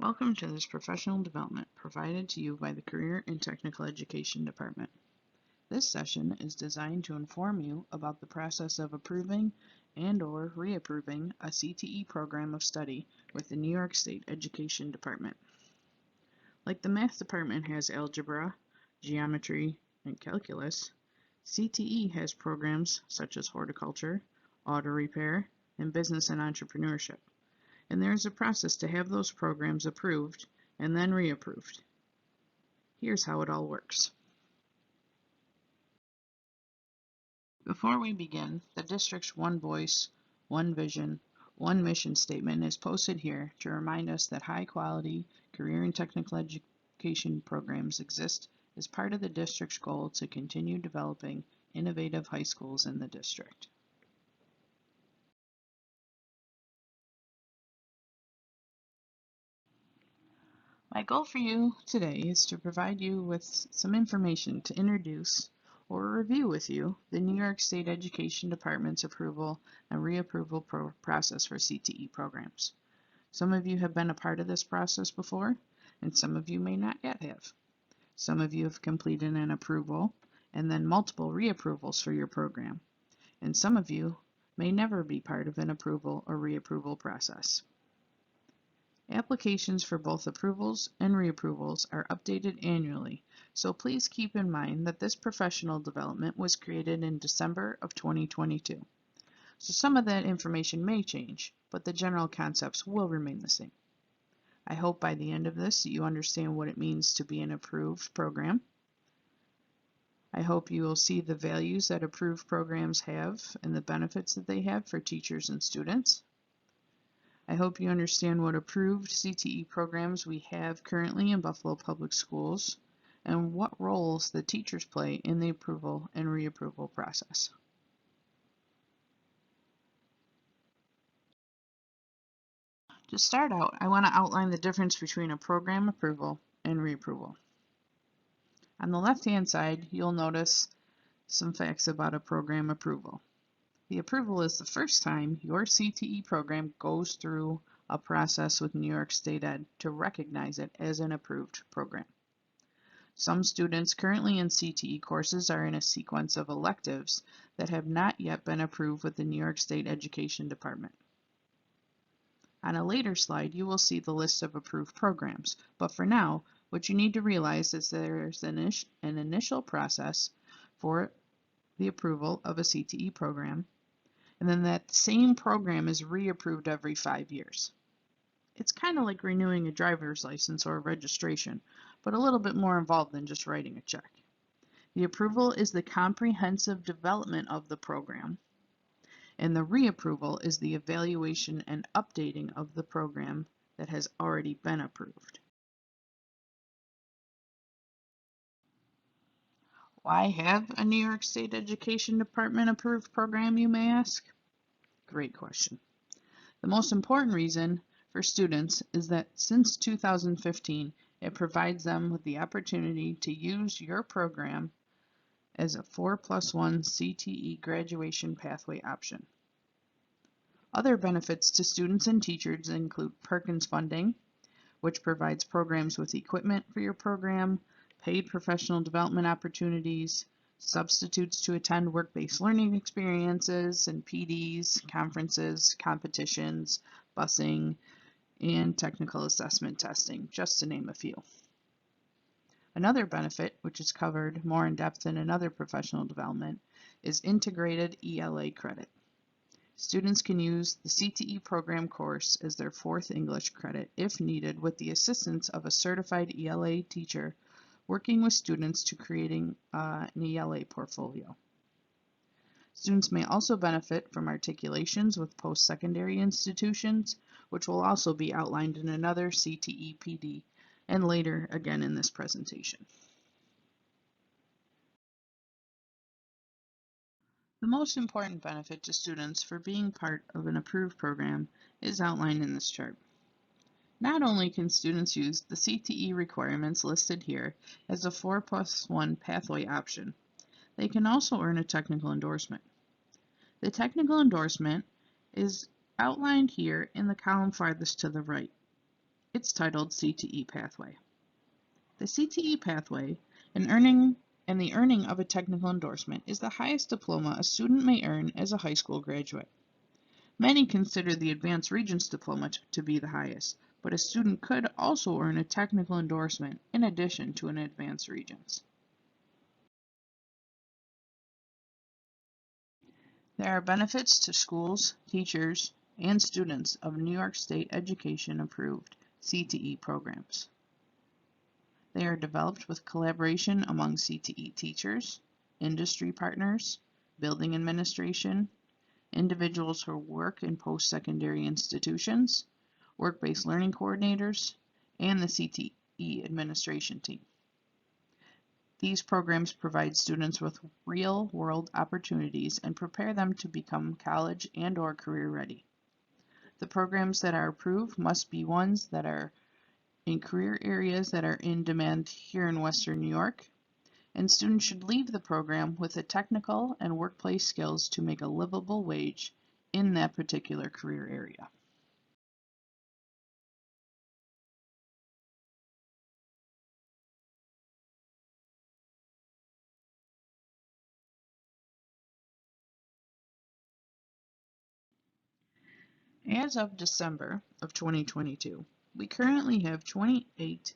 Welcome to this professional development provided to you by the Career and Technical Education Department. This session is designed to inform you about the process of approving and/or reapproving a CTE program of study with the New York State Education Department. Like the Math Department has algebra, geometry, and calculus, CTE has programs such as horticulture, auto repair, and business and entrepreneurship. And there is a process to have those programs approved and then reapproved. Here's how it all works. Before we begin, the district's One Voice, One Vision, One Mission statement is posted here to remind us that high-quality career and technical education programs exist as part of the district's goal to continue developing innovative high schools in the district. My goal for you today is to provide you with some information to introduce or review with you the New York State Education Department's approval and reapproval process for CTE programs. Some of you have been a part of this process before, and some of you may not yet have. Some of you have completed an approval and then multiple reapprovals for your program, and some of you may never be part of an approval or reapproval process. Applications for both approvals and reapprovals are updated annually, so please keep in mind that this professional development was created in December of 2022. So some of that information may change, but the general concepts will remain the same. I hope by the end of this you understand what it means to be an approved program. I hope you will see the values that approved programs have and the benefits that they have for teachers and students. I hope you understand what approved CTE programs we have currently in Buffalo Public Schools and what roles the teachers play in the approval and reapproval process. To start out, I want to outline the difference between a program approval and reapproval. On the left-hand side, you'll notice some facts about a program approval. The approval is the first time your CTE program goes through a process with New York State Ed to recognize it as an approved program. Some students currently in CTE courses are in a sequence of electives that have not yet been approved with the New York State Education Department. On a later slide, you will see the list of approved programs, but for now, what you need to realize is there's an initial process for the approval of a CTE program, and then that same program is reapproved every 5 years. It's kind of like renewing a driver's license or a registration, but a little bit more involved than just writing a check. The approval is the comprehensive development of the program, and the reapproval is the evaluation and updating of the program that has already been approved. Why have a New York State Education Department approved program, you may ask? Great question. The most important reason for students is that since 2015, it provides them with the opportunity to use your program as a 4+1 CTE graduation pathway option. Other benefits to students and teachers include Perkins funding, which provides programs with equipment for your program, paid professional development opportunities, substitutes to attend work-based learning experiences and PDs, conferences, competitions, busing, and technical assessment testing, just to name a few. Another benefit, which is covered more in depth in another professional development, is integrated ELA credit. Students can use the CTE program course as their 4th English credit if needed with the assistance of a certified ELA teacher working with students to creating an ELA portfolio. Students may also benefit from articulations with post-secondary institutions, which will also be outlined in another CTE PD and later again in this presentation. The most important benefit to students for being part of an approved program is outlined in this chart. Not only can students use the CTE requirements listed here as a 4+1 pathway option, they can also earn a technical endorsement. The technical endorsement is outlined here in the column farthest to the right. It's titled CTE Pathway. The CTE Pathway and the earning of a technical endorsement is the highest diploma a student may earn as a high school graduate. Many consider the Advanced Regents diploma to be the highest, but a student could also earn a technical endorsement in addition to an Advanced Regents. There are benefits to schools, teachers, and students of New York State Education-approved CTE programs. They are developed with collaboration among CTE teachers, industry partners, building administration, individuals who work in post-secondary institutions, work-based learning coordinators, and the CTE administration team. These programs provide students with real-world opportunities and prepare them to become college and/or career ready. The programs that are approved must be ones that are in career areas that are in demand here in Western New York, and students should leave the program with the technical and workplace skills to make a livable wage in that particular career area. As of December of 2022, we currently have 28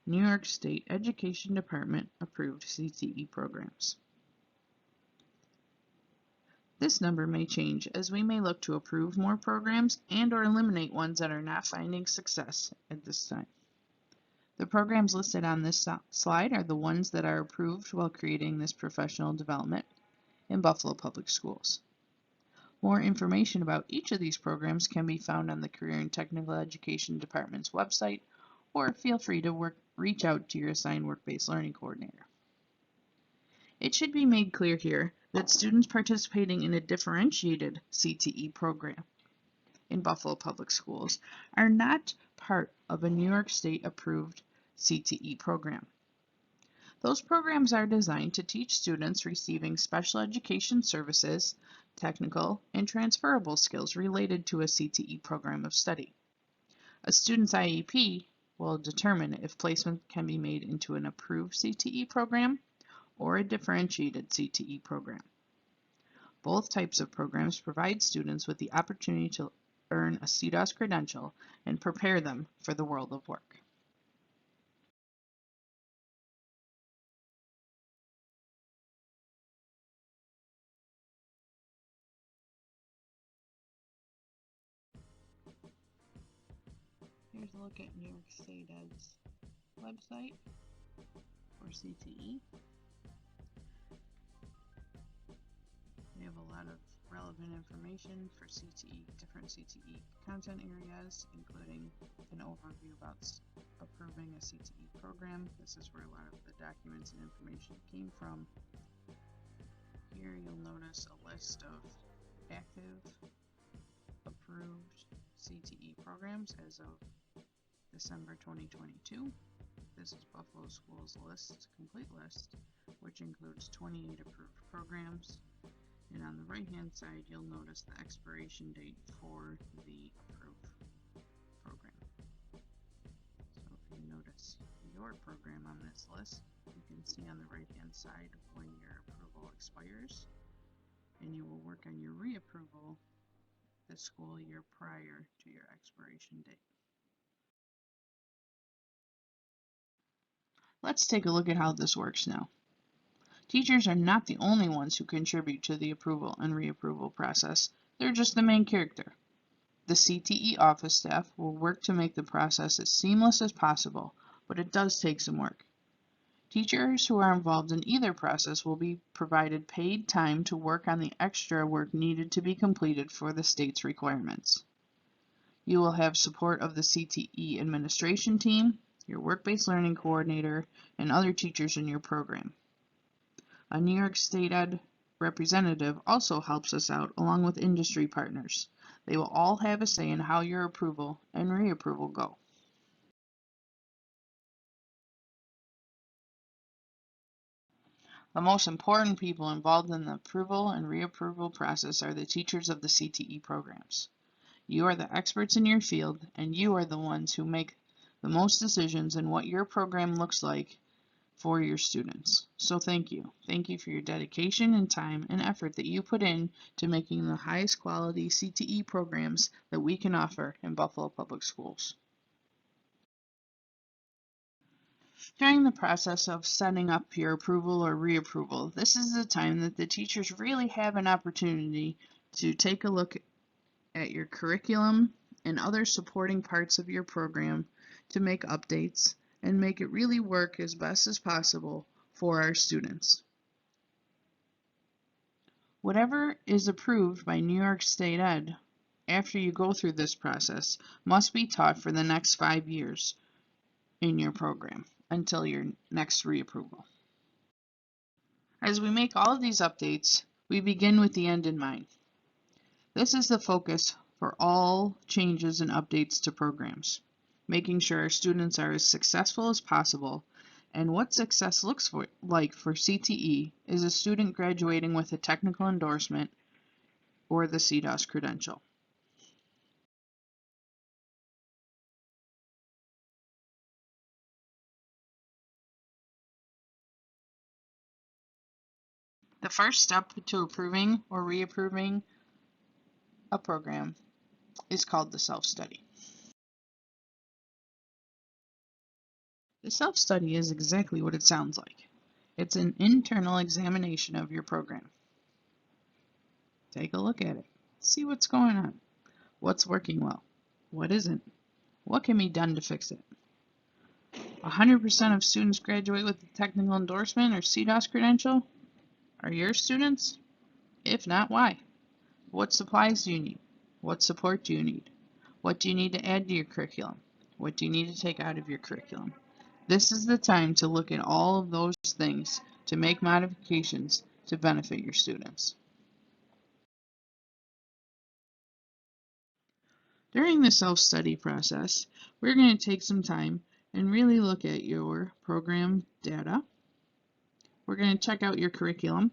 New York State Education Department approved CTE programs. This number may change as we may look to approve more programs and/or eliminate ones that are not finding success at this time. The programs listed on this slide are the ones that are approved while creating this professional development in Buffalo Public Schools. More information about each of these programs can be found on the Career and Technical Education Department's website, or feel free to reach out to your assigned work-based learning coordinator. It should be made clear here that students participating in a differentiated CTE program in Buffalo Public Schools are not part of a New York State approved CTE program. Those programs are designed to teach students receiving special education services, technical, and transferable skills related to a CTE program of study. A student's IEP will determine if placement can be made into an approved CTE program or a differentiated CTE program. Both types of programs provide students with the opportunity to earn a CDOS credential and prepare them for the world of work. Here's a look at New York State Ed's website for CTE. We have a lot of relevant information for CTE, different CTE content areas, including an overview about approving a CTE program. This is where a lot of the documents and information came from. Here you'll notice a list of active, approved CTE programs as of December 2022. This is Buffalo Schools complete list, which includes 28 approved programs. And on the right-hand side, you'll notice the expiration date for the approved program. So if you notice your program on this list, you can see on the right-hand side when your approval expires, and you will work on your reapproval the school year prior to your expiration date. Let's take a look at how this works now. Teachers are not the only ones who contribute to the approval and reapproval process. They're just the main character. The CTE office staff will work to make the process as seamless as possible, but it does take some work. Teachers who are involved in either process will be provided paid time to work on the extra work needed to be completed for the state's requirements. You will have support of the CTE administration team, your work-based learning coordinator, and other teachers in your program. A New York State Ed representative also helps us out along with industry partners. They will all have a say in how your approval and reapproval go. The most important people involved in the approval and reapproval process are the teachers of the CTE programs. You are the experts in your field, and you are the ones who make the most decisions in what your program looks like for your students. So thank you. Thank you for your dedication and time and effort that you put in to making the highest quality CTE programs that we can offer in Buffalo Public Schools. During the process of setting up your approval or reapproval, this is the time that the teachers really have an opportunity to take a look at your curriculum and other supporting parts of your program to make updates and make it really work as best as possible for our students. Whatever is approved by New York State Ed after you go through this process must be taught for the next 5 years in your program until your next reapproval. As we make all of these updates, we begin with the end in mind. This is the focus for all changes and updates to programs, making sure our students are as successful as possible. And what success looks like for CTE is a student graduating with a technical endorsement or the CDOS credential. The first step to approving or reapproving a program is called the self-study. The self-study is exactly what it sounds like. It's an internal examination of your program. Take a look at it. See what's going on. What's working well? What isn't? What can be done to fix it? 100% of students graduate with a technical endorsement or CDOS credential? Are your students? If not, why? What supplies do you need? What support do you need? What do you need to add to your curriculum? What do you need to take out of your curriculum? This is the time to look at all of those things to make modifications to benefit your students. During the self-study process, we're going to take some time and really look at your program data. We're going to check out your curriculum.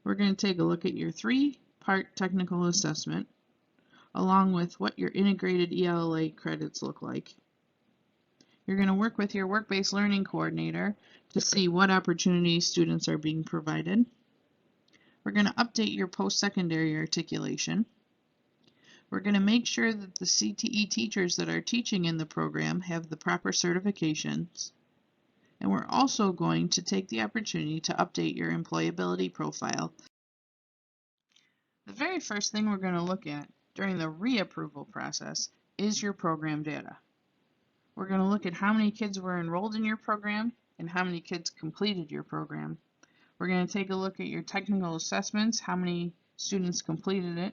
We're going to take a look at your 3-part technical assessment, along with what your integrated ELA credits look like. You're going to work with your work-based learning coordinator to see what opportunities students are being provided. We're going to update your post-secondary articulation. We're going to make sure that the CTE teachers that are teaching in the program have the proper certifications. And we're also going to take the opportunity to update your employability profile. The very first thing we're going to look at during the reapproval process is your program data. We're going to look at how many kids were enrolled in your program and how many kids completed your program. We're going to take a look at your technical assessments, how many students completed it,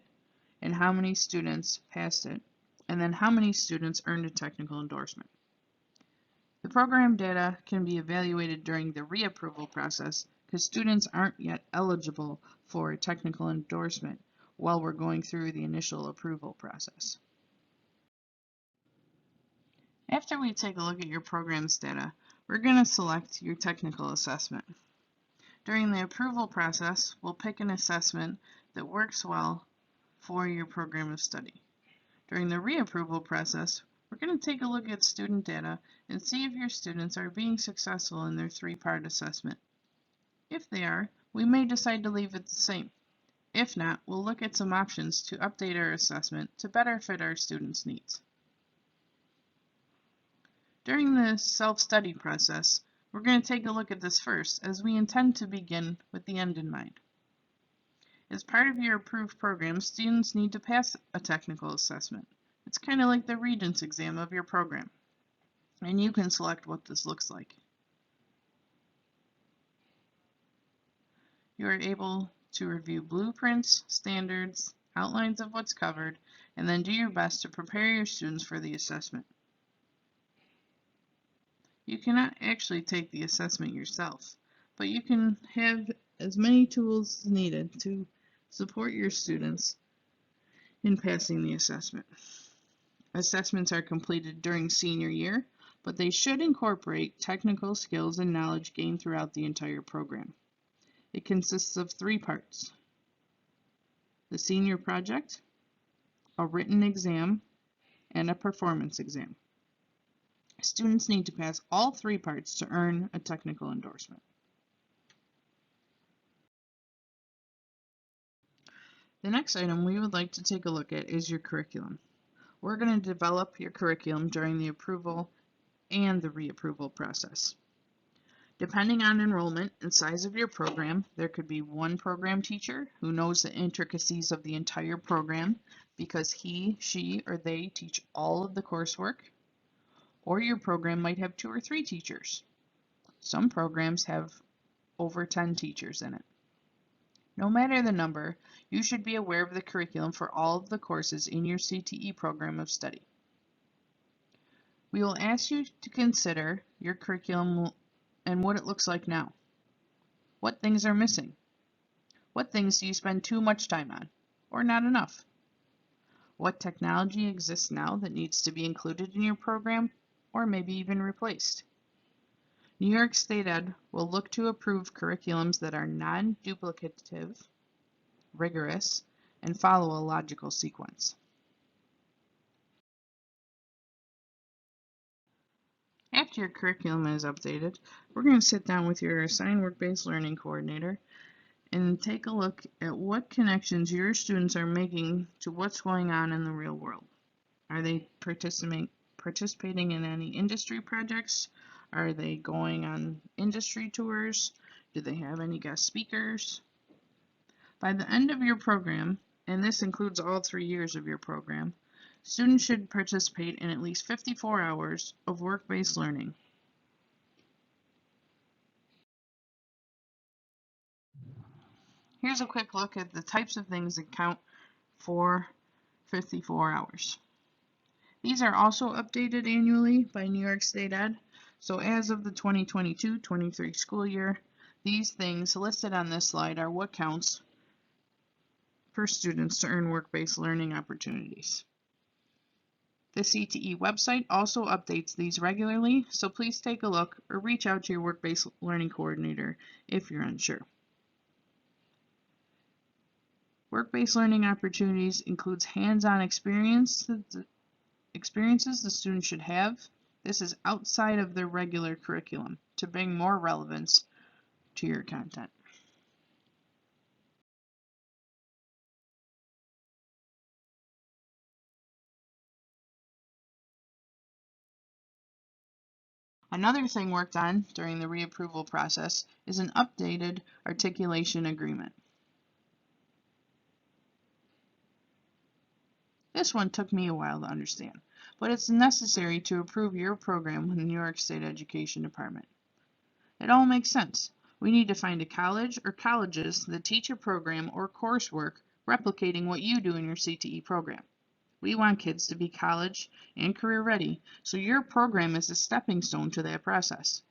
and how many students passed it, and then how many students earned a technical endorsement. The program data can be evaluated during the reapproval process because students aren't yet eligible for a technical endorsement while we're going through the initial approval process. After we take a look at your program's data, we're going to select your technical assessment. During the approval process, we'll pick an assessment that works well for your program of study. During the reapproval process, we're going to take a look at student data and see if your students are being successful in their 3-part assessment. If they are, we may decide to leave it the same. If not, we'll look at some options to update our assessment to better fit our students' needs. During the self-study process, we're going to take a look at this first, as we intend to begin with the end in mind. As part of your approved program, students need to pass a technical assessment. It's kind of like the Regents exam of your program, and you can select what this looks like. You are able to review blueprints, standards, outlines of what's covered, and then do your best to prepare your students for the assessment. You cannot actually take the assessment yourself, but you can have as many tools as needed to support your students in passing the assessment. Assessments are completed during senior year, but they should incorporate technical skills and knowledge gained throughout the entire program. It consists of 3 parts: the senior project, a written exam, and a performance exam. Students need to pass all three parts to earn a technical endorsement. The next item we would like to take a look at is your curriculum. We're going to develop your curriculum during the approval and the reapproval process. Depending on enrollment and size of your program, there could be one program teacher who knows the intricacies of the entire program because he, she, or they teach all of the coursework, or your program might have 2 or 3 teachers. Some programs have over 10 teachers in it. No matter the number, you should be aware of the curriculum for all of the courses in your CTE program of study. We will ask you to consider your curriculum and what it looks like now. What things are missing? What things do you spend too much time on, or not enough? What technology exists now that needs to be included in your program, or maybe even replaced? New York State Ed will look to approve curriculums that are non-duplicative, rigorous, and follow a logical sequence. After your curriculum is updated, we're going to sit down with your assigned work-based learning coordinator and take a look at what connections your students are making to what's going on in the real world. Are they participating in any industry projects? Are they going on industry tours? Do they have any guest speakers? By the end of your program, and this includes all 3 years of your program, students should participate in at least 54 hours of work-based learning. Here's a quick look at the types of things that count for 54 hours. These are also updated annually by New York State Ed. So as of the 2022-23 school year, these things listed on this slide are what counts for students to earn work-based learning opportunities. The CTE website also updates these regularly, so please take a look or reach out to your work-based learning coordinator if you're unsure. Work-based learning opportunities includes hands-on experiences the students should have. This is outside of their regular curriculum to bring more relevance to your content. Another thing worked on during the reapproval process is an updated articulation agreement. This one took me a while to understand, but it's necessary to approve your program with the New York State Education Department. It all makes sense. We need to find a college or colleges that teach a program or coursework replicating what you do in your CTE program. We want kids to be college and career ready, so your program is a stepping stone to that process.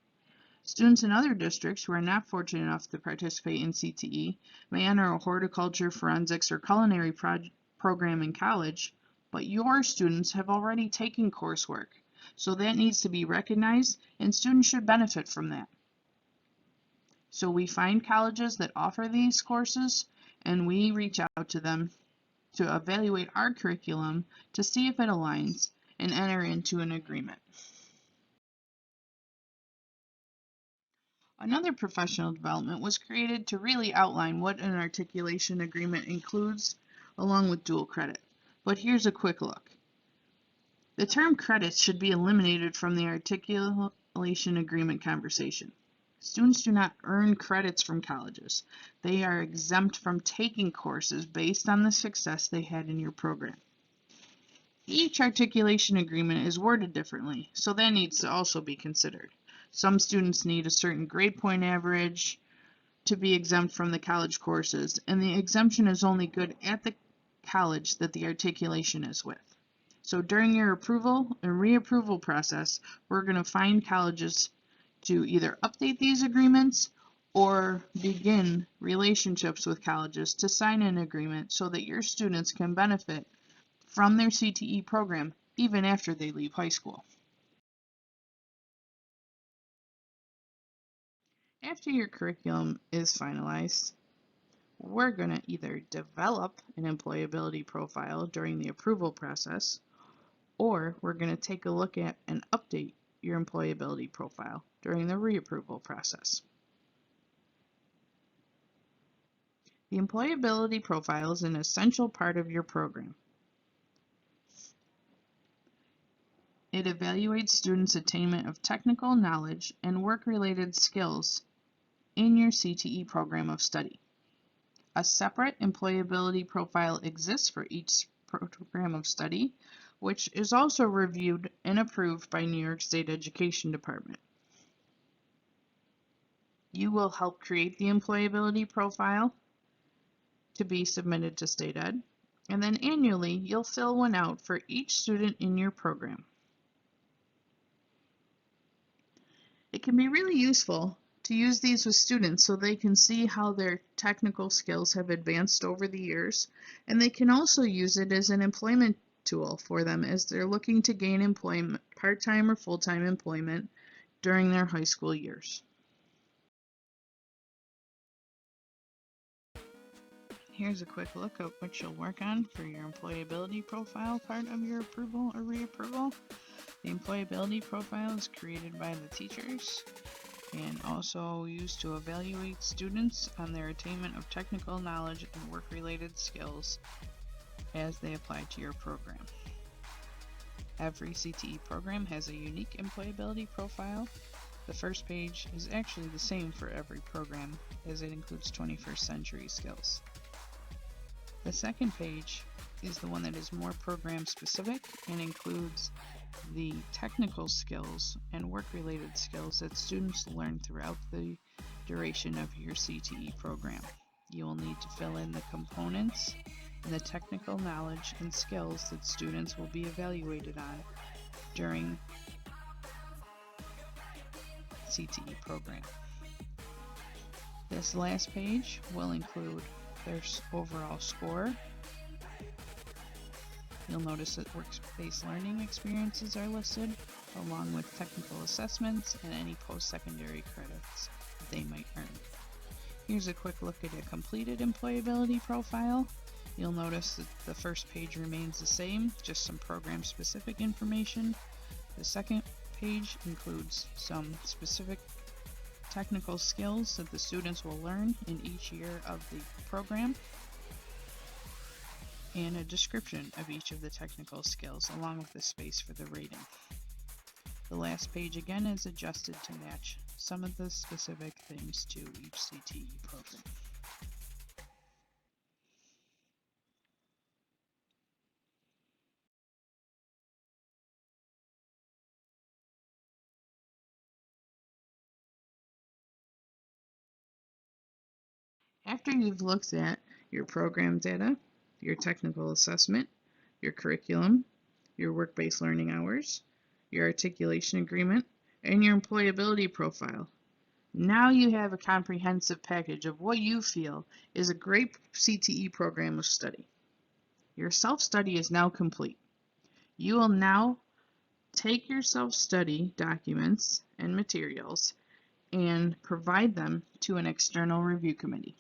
Students in other districts who are not fortunate enough to participate in CTE may enter a horticulture, forensics, or culinary program in college, but your students have already taken coursework, so that needs to be recognized and students should benefit from that. So we find colleges that offer these courses and we reach out to them to evaluate our curriculum to see if it aligns and enter into an agreement. Another professional development was created to really outline what an articulation agreement includes along with dual credit. But here's a quick look. The term credits should be eliminated from the articulation agreement conversation. Students do not earn credits from colleges. They are exempt from taking courses based on the success they had in your program. Each articulation agreement is worded differently, so that needs to also be considered. Some students need a certain grade point average to be exempt from the college courses, and the exemption is only good at the college that the articulation is with. So during your approval and reapproval process, we're going to find colleges to either update these agreements or begin relationships with colleges to sign an agreement so that your students can benefit from their CTE program even after they leave high school. After your curriculum is finalized, we're going to either develop an employability profile during the approval process, or we're going to take a look at and update your employability profile during the reapproval process. The employability profile is an essential part of your program. It evaluates students' attainment of technical knowledge and work-related skills in your CTE program of study. A separate employability profile exists for each program of study, which is also reviewed and approved by New York State Education Department. You will help create the employability profile to be submitted to State Ed, and then annually you'll fill one out for each student in your program. It can be really useful to use these with students so they can see how their technical skills have advanced over the years, and they can also use it as an employment tool for them as they're looking to gain employment, part-time or full-time employment during their high school years. Here's a quick look at what you'll work on for your employability profile part of your approval or reapproval. The employability profile is created by the teachers and also used to evaluate students on their attainment of technical knowledge and work-related skills as they apply to your program. Every CTE program has a unique employability profile. The first page is actually the same for every program as it includes 21st century skills. The second page is the one that is more program specific and includes the technical skills and work-related skills that students learn throughout the duration of your CTE program. You will need to fill in the components and the technical knowledge and skills that students will be evaluated on during CTE program. This last page will include their overall score. You'll notice that work-based learning experiences are listed, along with technical assessments and any post-secondary credits they might earn. Here's a quick look at a completed employability profile. You'll notice that the first page remains the same, just some program-specific information. The second page includes some specific technical skills that the students will learn in each year of the program, and a description of each of the technical skills along with the space for the rating. The last page again is adjusted to match some of the specific things to each CTE program. After you've looked at your program data, your technical assessment, your curriculum, your work-based learning hours, your articulation agreement, and your employability profile, now you have a comprehensive package of what you feel is a great CTE program of study. Your self-study is now complete. You will now take your self-study documents and materials and provide them to an external review committee.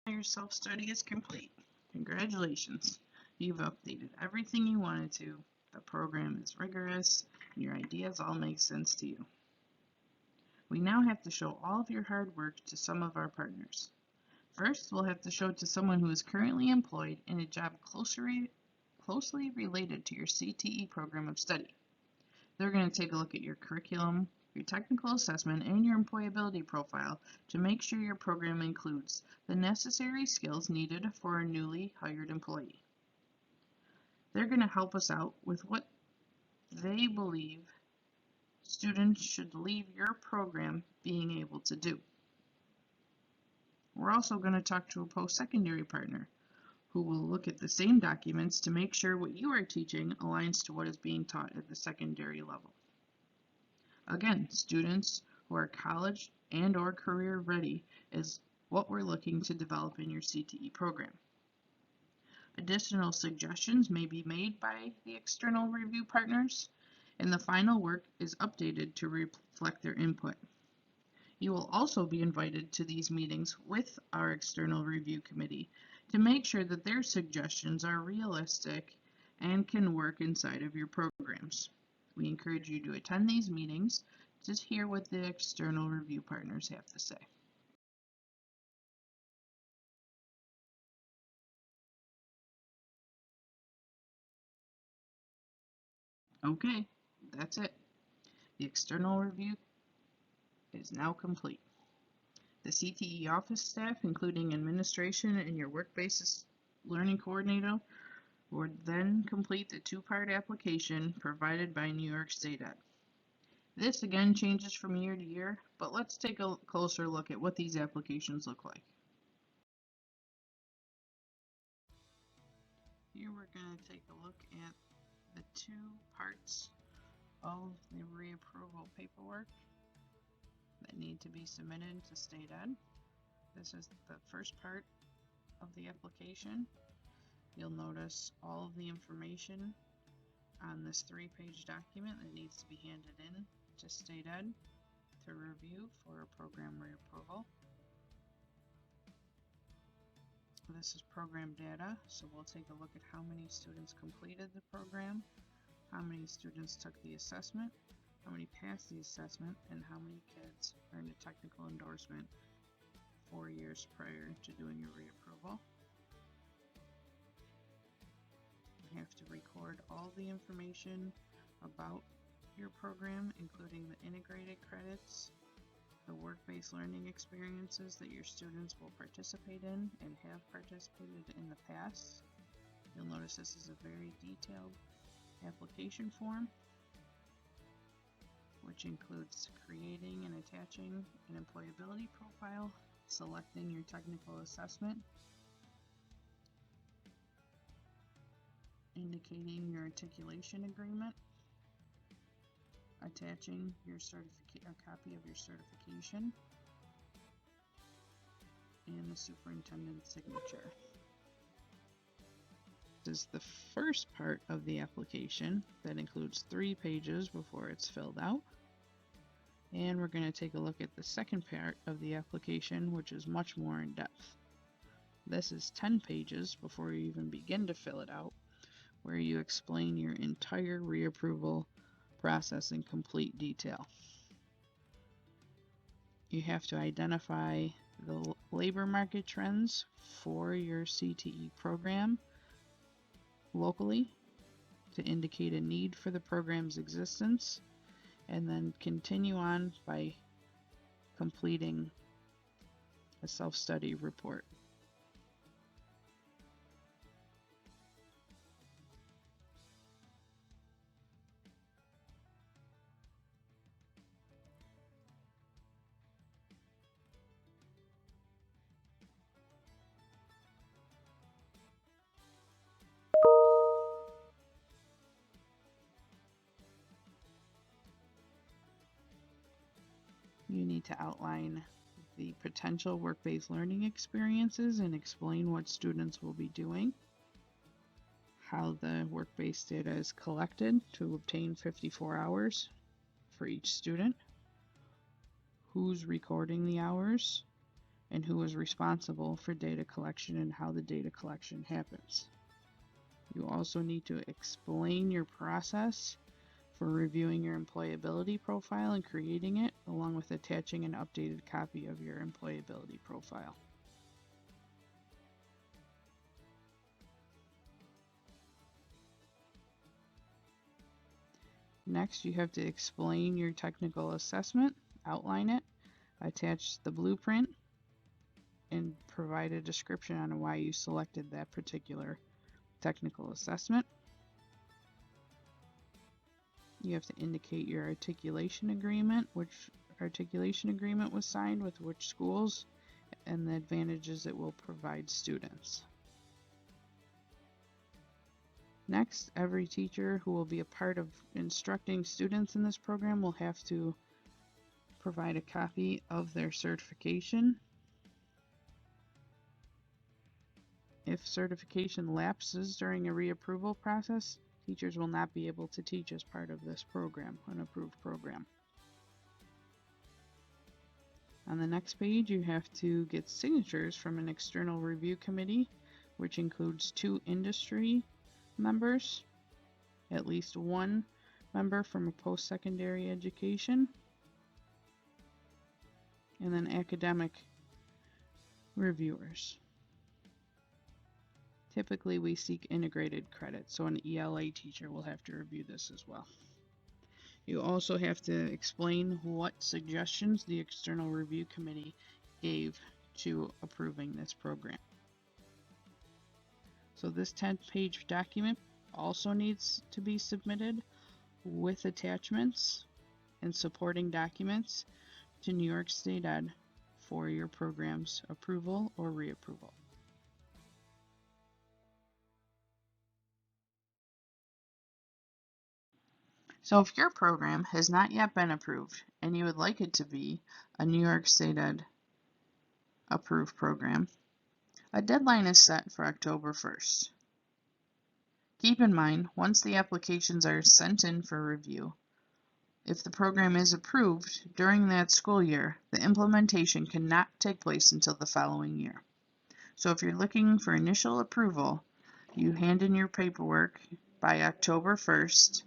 Your self-study is complete. Congratulations. You've updated everything you wanted to. The program is rigorous, and your ideas all make sense to you. We now have to show all of your hard work to some of our partners. First, we'll have to show it to someone who is currently employed in a job closely related to your CTE program of study. They're going to take a look at your curriculum, your technical assessment, and your employability profile to make sure your program includes the necessary skills needed for a newly hired employee. They're going to help us out with what they believe students should leave your program being able to do. We're also going to talk to a post-secondary partner who will look at the same documents to make sure what you are teaching aligns to what is being taught at the secondary level. Again, students who are college and or career ready is what we're looking to develop in your CTE program. Additional suggestions may be made by the external review partners, and the final work is updated to reflect their input. You will also be invited to these meetings with our external review committee to make sure that their suggestions are realistic and can work inside of your programs. We encourage you to attend these meetings to hear what the external review partners have to say. Okay, that's it. The external review is now complete. The CTE office staff, including administration and your work-based learning coordinator, would then complete the two-part application provided by New York State Ed. This again changes from year to year, but let's take a closer look at what these applications look like. Here we're going to take a look at the two parts of the reapproval paperwork that need to be submitted to State Ed. This is the first part of the application. You'll notice all of the information on this 3-page document that needs to be handed in to State Ed to review for a program reapproval. This is program data, so we'll take a look at how many students completed the program, how many students took the assessment, how many passed the assessment, and how many kids earned a technical endorsement 4 years prior to doing your reapproval. You have to record all the information about your program, including the integrated credits, the work-based learning experiences that your students will participate in and have participated in the past. You'll notice this is a very detailed application form, which includes creating and attaching an employability profile, selecting your technical assessment, indicating your articulation agreement, attaching your a copy of your certification, and the superintendent's signature. This is the first part of the application that includes 3 pages before it's filled out. And we're going to take a look at the second part of the application, which is much more in depth. This is 10 pages before you even begin to fill it out, where you explain your entire reapproval process in complete detail. You have to identify the labor market trends for your CTE program locally to indicate a need for the program's existence, and then continue on by completing a self-study report. You need to outline the potential work-based learning experiences and explain what students will be doing, how the work-based data is collected to obtain 54 hours for each student, who's recording the hours, and who is responsible for data collection and how the data collection happens. You also need to explain your process for reviewing your employability profile and creating it, along with attaching an updated copy of your employability profile. Next, you have to explain your technical assessment, outline it, attach the blueprint, and provide a description on why you selected that particular technical assessment. You have to indicate your articulation agreement, which articulation agreement was signed with which schools, and the advantages it will provide students. Next, every teacher who will be a part of instructing students in this program will have to provide a copy of their certification. If certification lapses during a reapproval process, teachers will not be able to teach as part of this program, an approved program. On the next page, you have to get signatures from an external review committee, which includes 2 industry members, at least 1 member from a post-secondary education, and then academic reviewers. Typically, we seek integrated credit, so an ELA teacher will have to review this as well. You also have to explain what suggestions the external review committee gave to approving this program. So this 10-page document also needs to be submitted with attachments and supporting documents to New York State Ed for your program's approval or reapproval. So if your program has not yet been approved and you would like it to be a New York State Ed approved program, a deadline is set for October 1st. Keep in mind, once the applications are sent in for review, if the program is approved during that school year, the implementation cannot take place until the following year. So if you're looking for initial approval, you hand in your paperwork by October 1st,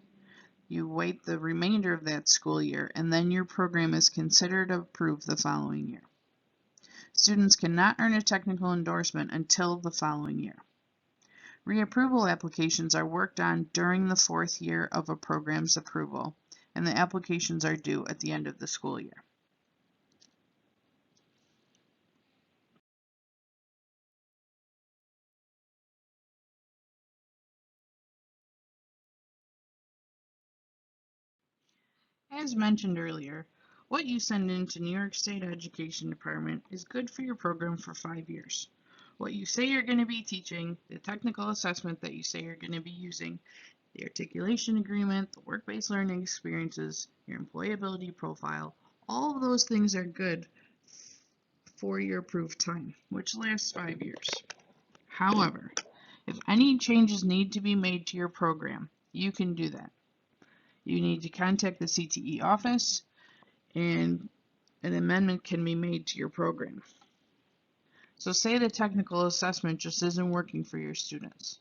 you wait the remainder of that school year, and then your program is considered approved the following year. Students cannot earn a technical endorsement until the following year. Reapproval applications are worked on during the 4th year of a program's approval, and the applications are due at the end of the school year. As mentioned earlier, what you send into New York State Education Department is good for your program for 5 years. What you say you're going to be teaching, the technical assessment that you say you're going to be using, the articulation agreement, the work-based learning experiences, your employability profile, all of those things are good for your approved time, which lasts 5 years. However, if any changes need to be made to your program, you can do that. You need to contact the CTE office, and an amendment can be made to your program. So say the technical assessment just isn't working for your students.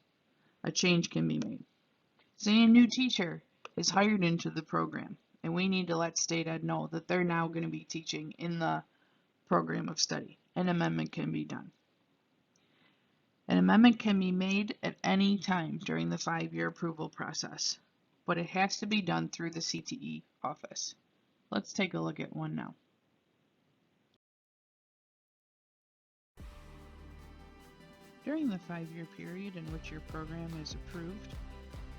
A change can be made. Say a new teacher is hired into the program, and we need to let State Ed know that they're now going to be teaching in the program of study. An amendment can be done. An amendment can be made at any time during the 5-year approval process, but it has to be done through the CTE office. Let's take a look at one now. During the 5-year period in which your program is approved,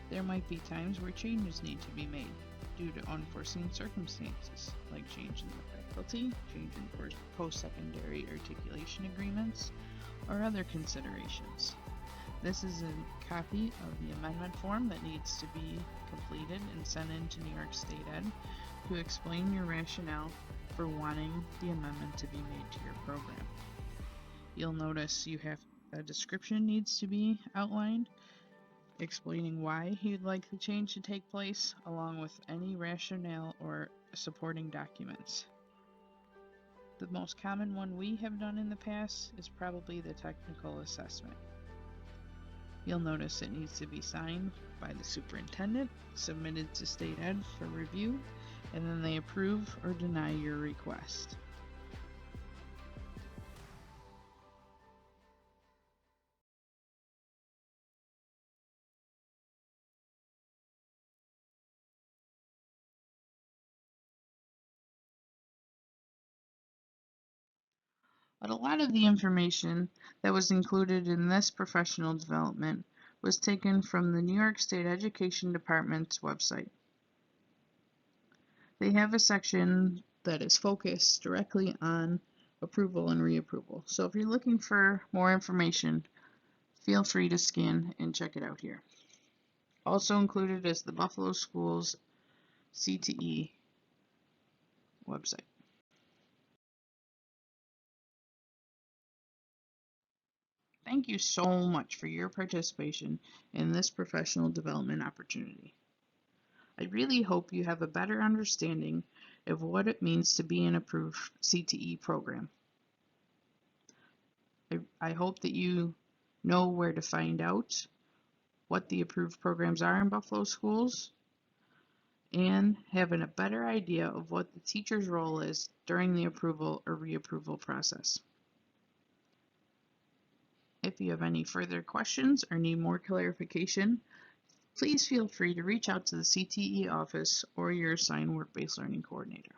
there might be times where changes need to be made due to unforeseen circumstances, like change in the faculty, change in post-secondary articulation agreements, or other considerations. This is a copy of the amendment form that needs to be completed and sent in to New York State Ed to explain your rationale for wanting the amendment to be made to your program. You'll notice you have a description needs to be outlined, explaining why you'd like the change to take place, along with any rationale or supporting documents. The most common one we have done in the past is probably the technical assessment. You'll notice it needs to be signed by the superintendent, submitted to State Ed for review, and then they approve or deny your request. But a lot of the information that was included in this professional development was taken from the New York State Education Department's website. They have a section that is focused directly on approval and reapproval. So if you're looking for more information, feel free to scan and check it out here. Also included is the Buffalo Schools CTE website. Thank you so much for your participation in this professional development opportunity. I really hope you have a better understanding of what it means to be an approved CTE program. I hope that you know where to find out what the approved programs are in Buffalo Schools, and having a better idea of what the teacher's role is during the approval or reapproval process. If you have any further questions or need more clarification, please feel free to reach out to the CTE office or your assigned work-based learning coordinator.